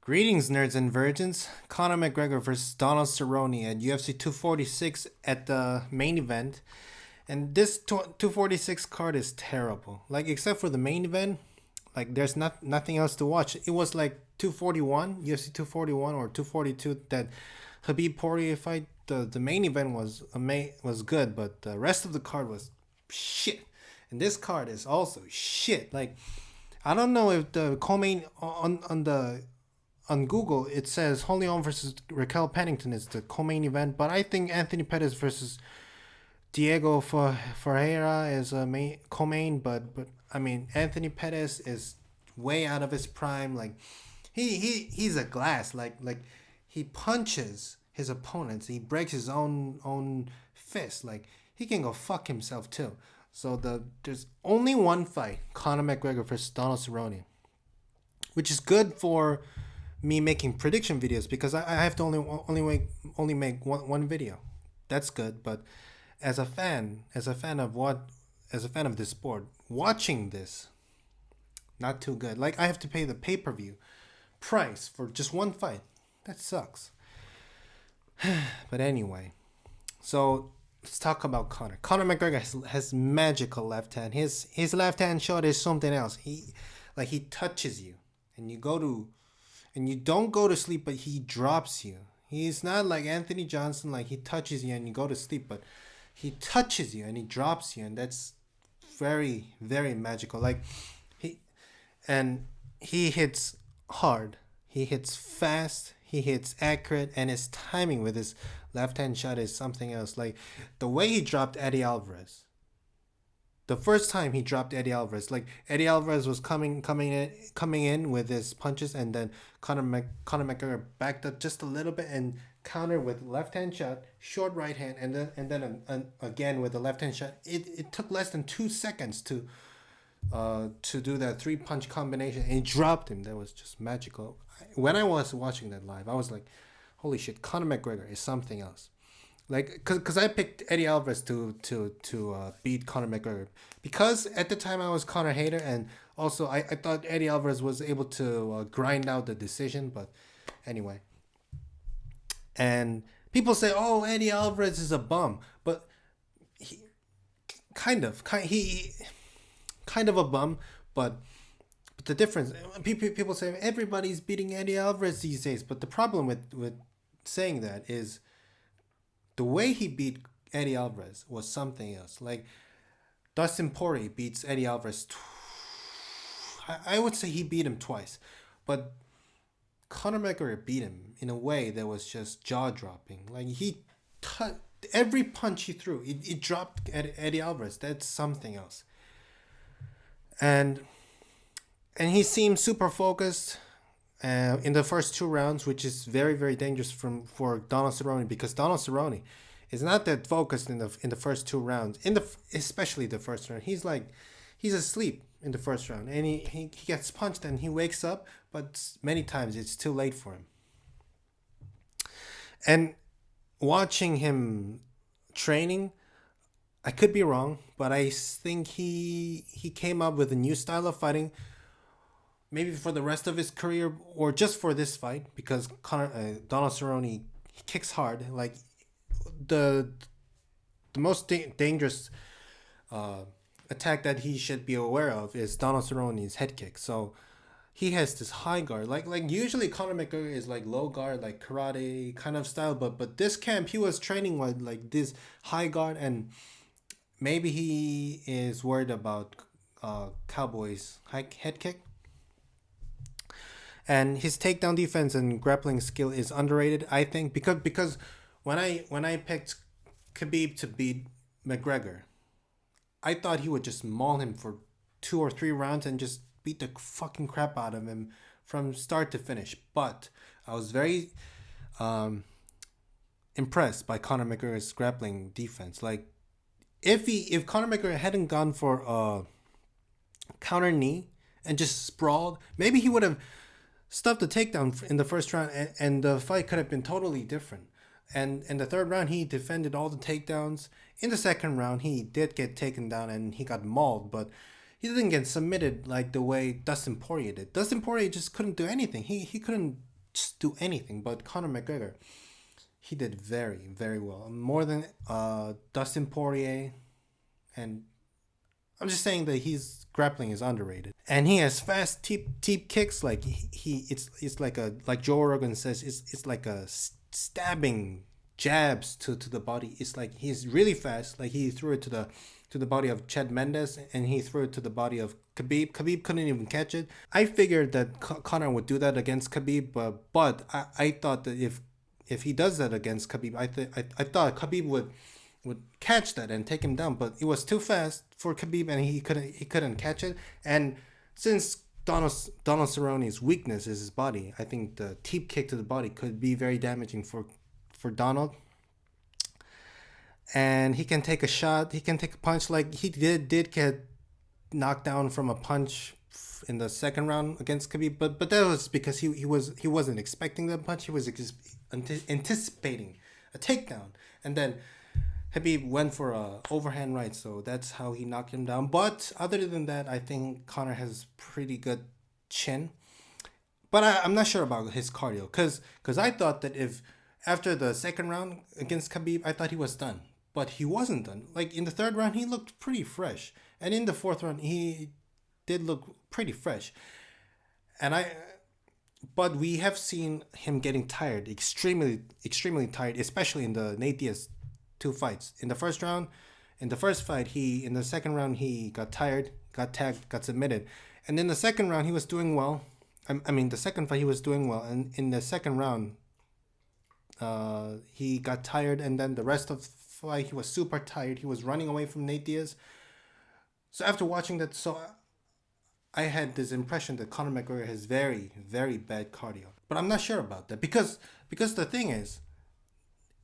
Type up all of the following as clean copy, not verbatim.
Greetings, nerds and virgins. Conor McGregor versus Donald Cerrone at UFC 246 at the main event. And this 246 card is terrible. Like, except for the main event, like, there's nothing else to watch. It was like 241, UFC 241 or 242, that Khabib Poirier fight. The main event was good, but the rest of the card was shit. And this card is also shit. Like, I don't know if the co-main on Google, it says Holly Holm versus Raquel Pennington is the co-main event, but I think Anthony Pettis versus Diego Ferreira is a main co-main. But I mean, Anthony Pettis is way out of his prime. Like, he's a glass. Like he punches his opponents. He breaks his own fist. Like, he can go fuck himself too. So there's only one fight: Conor McGregor versus Donald Cerrone, which is good for me making prediction videos because I have to only make one video. That's good. But as a fan of this sport, watching this, not too good. Like, I have to pay the pay-per-view price for just one fight. That sucks. But anyway, so let's talk about Conor. Conor McGregor has magical left hand. His left hand shot is something else. He touches you and you don't go to sleep, but he drops you. He's not like Anthony Johnson, like he touches you and you go to sleep, but he touches you and he drops you, and that's very, very magical. Like, he hits hard, he hits fast, he hits accurate, and his timing with his left hand shot is something else. Like, the way he dropped Eddie Alvarez. The first time he dropped Eddie Alvarez, like, Eddie Alvarez was coming in with his punches, and then Conor McGregor backed up just a little bit and countered with left hand shot, short right hand, and then again with the left hand shot. It took less than 2 seconds to do that 3-punch combination, and he dropped him. That was just magical. When I was watching that live, I was like, holy shit, Conor McGregor is something else. Like, cause I picked Eddie Alvarez to beat Conor McGregor because at the time I was Conor hater, and also I thought Eddie Alvarez was able to grind out the decision. But anyway, and people say, oh, Eddie Alvarez is a bum, but he kind of a bum, but the difference, people say everybody's beating Eddie Alvarez these days, but the problem with saying that is the way he beat Eddie Alvarez was something else. Like, Dustin Poirier beats Eddie Alvarez. I would say he beat him twice, but Conor McGregor beat him in a way that was just jaw dropping. Like, every punch he threw, it dropped Eddie Alvarez. That's something else. And he seemed super focused in the first 2 rounds, which is very, very dangerous for Donald Cerrone, because Donald Cerrone is not that focused in the first 2 rounds. Especially the first round, he's asleep in the first round, and he gets punched and he wakes up, but many times it's too late for him. And watching him training, I could be wrong, but I think he came up with a new style of fighting, maybe for the rest of his career or just for this fight, because Donald Cerrone, he kicks hard. Like, the most dangerous attack that he should be aware of is Donald Cerrone's head kick. So he has this high guard. Like usually Conor McGregor is like low guard, like karate kind of style, but this camp he was training with like this high guard, and maybe he is worried about Cowboy's head kick. And his takedown defense and grappling skill is underrated, I think, because when I picked Khabib to beat McGregor, I thought he would just maul him for 2 or 3 rounds and just beat the fucking crap out of him from start to finish. But I was very impressed by Conor McGregor's grappling defense. Like, if Conor McGregor hadn't gone for a counter knee and just sprawled, maybe he would have stuffed the takedown in the first round, and the fight could have been totally different. And in the third round, he defended all the takedowns. In the second round, he did get taken down and he got mauled, but he didn't get submitted like the way Dustin Poirier did. Dustin Poirier just couldn't do anything. He couldn't do anything. But Conor McGregor, he did very, very well. More than Dustin Poirier. And I'm just saying that his grappling is underrated. And he has fast teep kicks. Like it's like a, like Joe Rogan says, it's like a stabbing jabs to the body. It's like he's really fast. Like he threw it to the body of Chad Mendes, and he threw it to the body of Khabib. Khabib couldn't even catch it. I figured that Conor would do that against Khabib, but I thought that if he does that against Khabib, I thought Khabib would catch that and take him down, but it was too fast for Khabib, and he couldn't catch it. And since Donald Cerrone's weakness is his body, I think the teep kick to the body could be very damaging for Donald. And he can take a shot, he can take a punch. Like he did get knocked down from a punch in the second round against Khabib, but that was because he wasn't expecting the punch. He was anticipating a takedown, and then Khabib went for a overhand right, so that's how he knocked him down. But other than that, I think Conor has pretty good chin. But I'm not sure about his cardio, because I thought that if after the second round against Khabib, I thought he was done, but he wasn't done. Like in the third round, he looked pretty fresh, and in the fourth round, he did look pretty fresh. And but we have seen him getting tired, extremely tired, especially in the Nate Diaz two fights. In the first round, in the first fight, in the second round he got tired, got tagged, got submitted, and in the second round he was doing well. I mean, the second fight he was doing well, and in the second round, he got tired, and then the rest of the fight he was super tired. He was running away from Nate Diaz. So after watching that, I had this impression that Conor McGregor has very, very bad cardio, but I'm not sure about that because the thing is,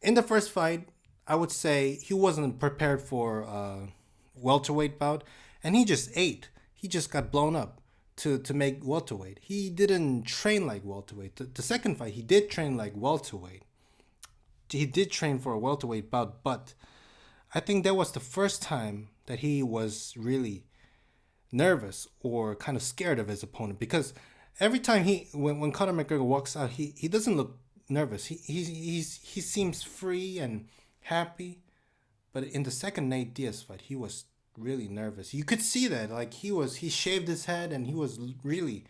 in the first fight, I would say he wasn't prepared for a welterweight bout, and he just ate. He just got blown up to make welterweight. He didn't train like welterweight. The second fight, he did train like welterweight. He did train for a welterweight bout, but I think that was the first time that he was really nervous or kind of scared of his opponent, because every time when Conor McGregor walks out, he doesn't look nervous. He seems free and happy, but in the second Nate Diaz fight, he was really nervous. You could see that, like he shaved his head and he was really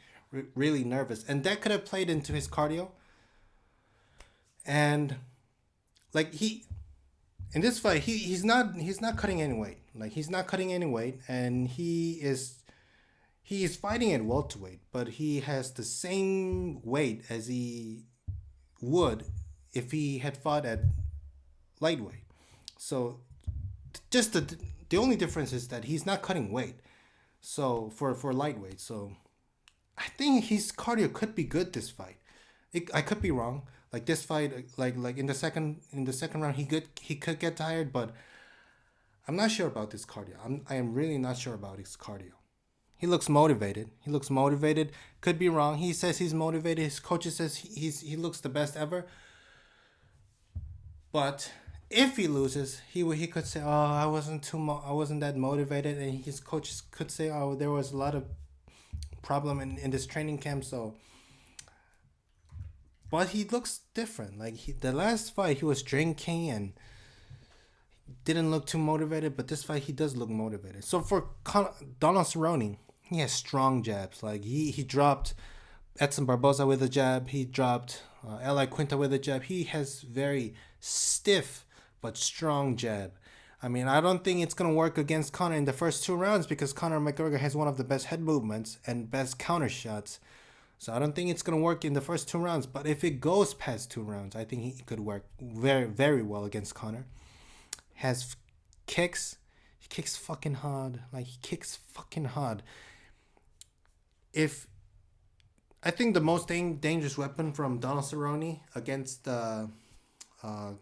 really nervous, and that could have played into his cardio. And like in this fight, he's not cutting any weight. Like he's not cutting any weight, and he is fighting at welterweight, but he has the same weight as he would if he had fought at lightweight. So just the only difference is that he's not cutting weight. So for lightweight, so I think his cardio could be good this fight. I could be wrong. Like this fight, like in the second round, he could get tired, but I'm not sure about this cardio. I am really not sure about his cardio. He looks motivated. Could be wrong. He says he's motivated. His coach says he looks the best ever. But if he loses, he could say, "Oh, I wasn't that motivated," and his coaches could say, "Oh, there was a lot of problem in this training camp." So, but he looks different. Like the last fight, he was drinking and didn't look too motivated. But this fight, he does look motivated. So for Donald Cerrone, he has strong jabs. Like he dropped Edson Barboza with a jab. He dropped Eli Quinta with a jab. He has very stiff but strong jab. I mean, I don't think it's going to work against Conor in the first two rounds, because Conor McGregor has one of the best head movements and best counter shots. So I don't think it's going to work in the first two rounds. But if it goes past two rounds, I think he could work very, very well against Conor. Has kicks. He kicks fucking hard. Like, he kicks fucking hard. I think the most dangerous weapon from Donald Cerrone against Conor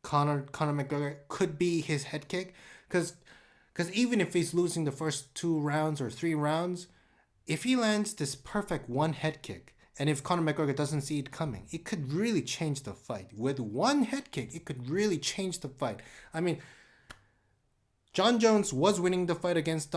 McGregor could be his head kick, because even if he's losing the first two rounds or three rounds, if he lands this perfect one head kick, and if Conor McGregor doesn't see it coming, it could really change the fight. With one head kick, it could really change the fight. I mean, John Jones was winning the fight against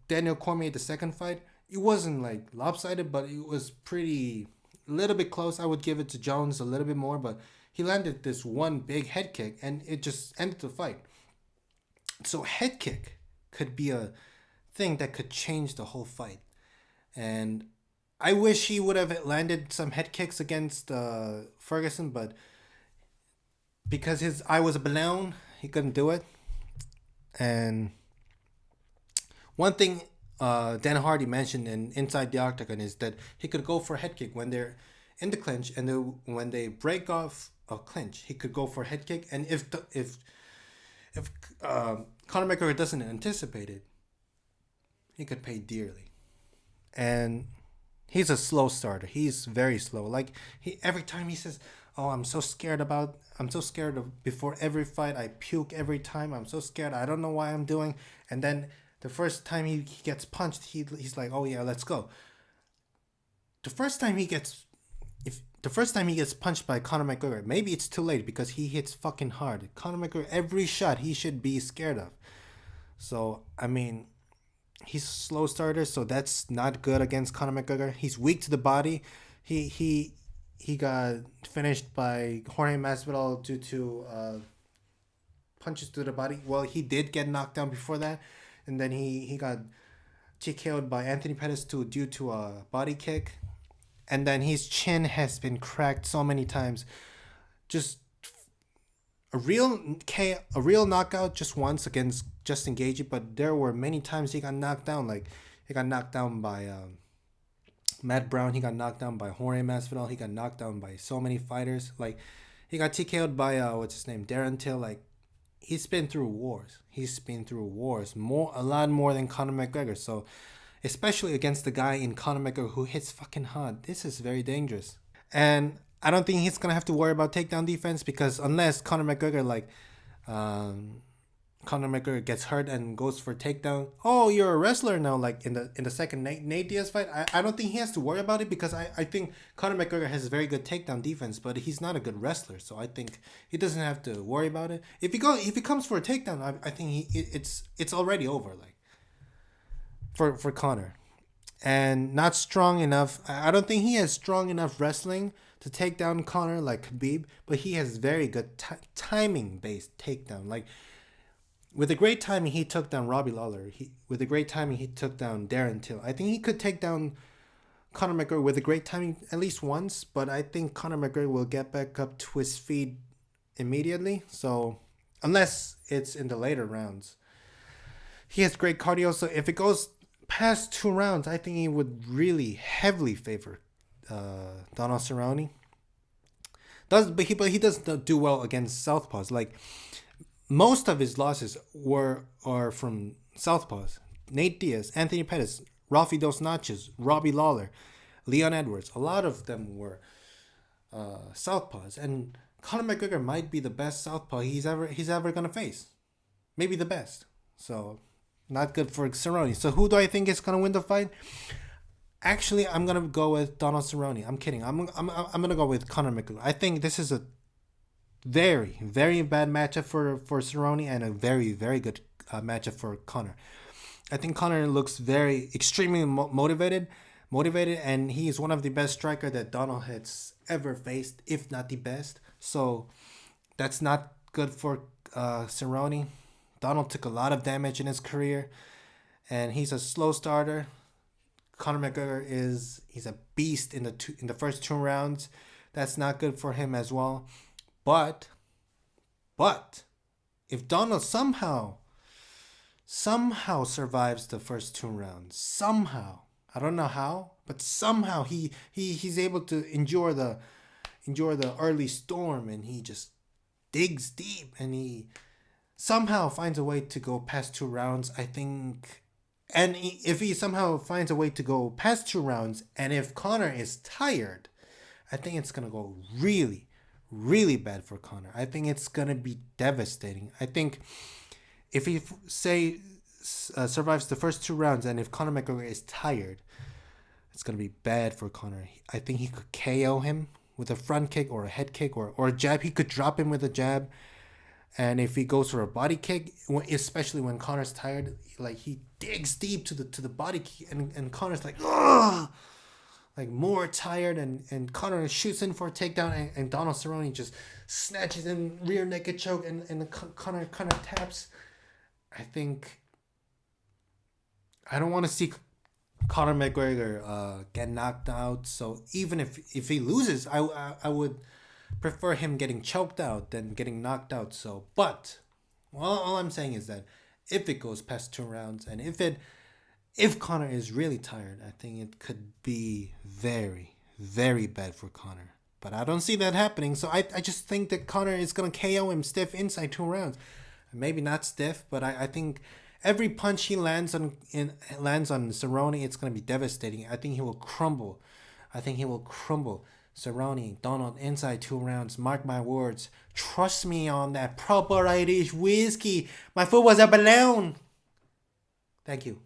Daniel Cormier, the second fight. It wasn't like lopsided, but it was pretty a little bit close. I would give it to Jones a little bit more, but he landed this one big head kick and it just ended the fight. So head kick could be a thing that could change the whole fight. And I wish he would have landed some head kicks against Ferguson, but because his eye was a balloon, he couldn't do it. And one thing Dan Hardy mentioned in Inside the Octagon is that he could go for a head kick when they're in the clinch, and when they break off a clinch, he could go for a head kick. And if Conor McGregor doesn't anticipate it, he could pay dearly. And he's a slow starter. He's very slow. Like he every time he says, "Oh, I'm so scared of before every fight. I puke every time. I'm so scared. I don't know why I'm doing." And then the first time he gets punched, he's like, "Oh yeah, let's go." The first time he gets if the first time he gets punched by Conor McGregor, maybe it's too late because he hits fucking hard. Conor McGregor, every shot he should be scared of. So I mean, he's a slow starter, so that's not good against Conor McGregor. He's weak to the body. He got finished by Jorge Masvidal due to punches to the body. Well, he did get knocked down before that, and then he got TKO'd by Anthony Pettis due to a body kick, and then his chin has been cracked so many times. Just a real knockout just once against Justin Gaethje, but there were many times he got knocked down. Like he got knocked down by Matt Brown. He got knocked down by Jorge Masvidal. He got knocked down by so many fighters. Like he got TKO'd by what's his name, Darren Till. Like he's been through wars. He's been through wars a lot more than Conor McGregor. So especially against the guy in Conor McGregor who hits fucking hard, this is very dangerous. And I don't think he's gonna have to worry about takedown defense because unless Conor McGregor gets hurt and goes for takedown, oh, you're a wrestler now. Like in the second Nate Diaz fight, I don't think he has to worry about it because I think Conor McGregor has very good takedown defense, but he's not a good wrestler, so I think he doesn't have to worry about it. If he comes for a takedown, I think it's already over. Like for Conor, and not strong enough. I don't think he has strong enough wrestling to take down Conor like Khabib, but he has very good timing based takedown. Like with a great timing, he took down Robbie Lawler. With a great timing, he took down Darren Till. I think he could take down Conor McGregor with a great timing at least once, but I think Conor McGregor will get back up to his feet immediately. So unless it's in the later rounds, he has great cardio. So if it goes past 2 rounds, I think he would really heavily favor Donald Cerrone. But he doesn't do well against southpaws. Like most of his losses are from southpaws. Nate Diaz, Anthony Pettis, Rafi Dos Nachos, Robbie Lawler, Leon Edwards. A lot of them were southpaws, and Conor McGregor might be the best southpaw he's ever gonna face. Maybe the best. So not good for Cerrone. So who do I think is gonna win the fight? Actually, I'm gonna go with Donald Cerrone. I'm kidding. I'm gonna go with Conor McGregor. I think this is a very, very bad matchup for Cerrone and a very, very good matchup for Conor. I think Conor looks very extremely motivated, and he is one of the best striker that Donald has ever faced, if not the best. So that's not good for Cerrone. Donald took a lot of damage in his career, and he's a slow starter. Conor McGregor he's a beast in the first 2 rounds. That's not good for him as well. But if Donald somehow survives the first 2 rounds, somehow, I don't know how, but somehow he's able to endure the early storm, and he just digs deep, and he somehow finds a way to go past 2 rounds. I think. And if he somehow finds a way to go past 2 rounds, and if Conor is tired, I think it's going to go really, really bad for Conor. I think it's going to be devastating. I think if he, survives the first 2 rounds, and if Conor McGregor is tired, it's going to be bad for Conor. I think he could KO him with a front kick or a head kick or a jab. He could drop him with a jab. And if he goes for a body kick, especially when Conor's tired, like he digs deep to the body kick, and Conor's like, ugh! like more tired, and Conor shoots in for a takedown, and Donald Cerrone just snatches in rear naked choke, and Conor kind of taps. I think I don't want to see Conor McGregor get knocked out. So even if he loses, I would prefer him getting choked out than getting knocked out. So, but all I'm saying is that if it goes past 2 rounds, and if Conor is really tired, I think it could be very, very bad for Conor. But I don't see that happening. So I just think that Conor is gonna KO him stiff inside 2 rounds. Maybe not stiff, but I think every punch he lands on Cerrone, it's gonna be devastating. I think he will crumble. I think he will crumble. Cerrone, Donald, inside 2 rounds. Mark my words. Trust me on that proper Irish whiskey. My foot was a balloon. Thank you.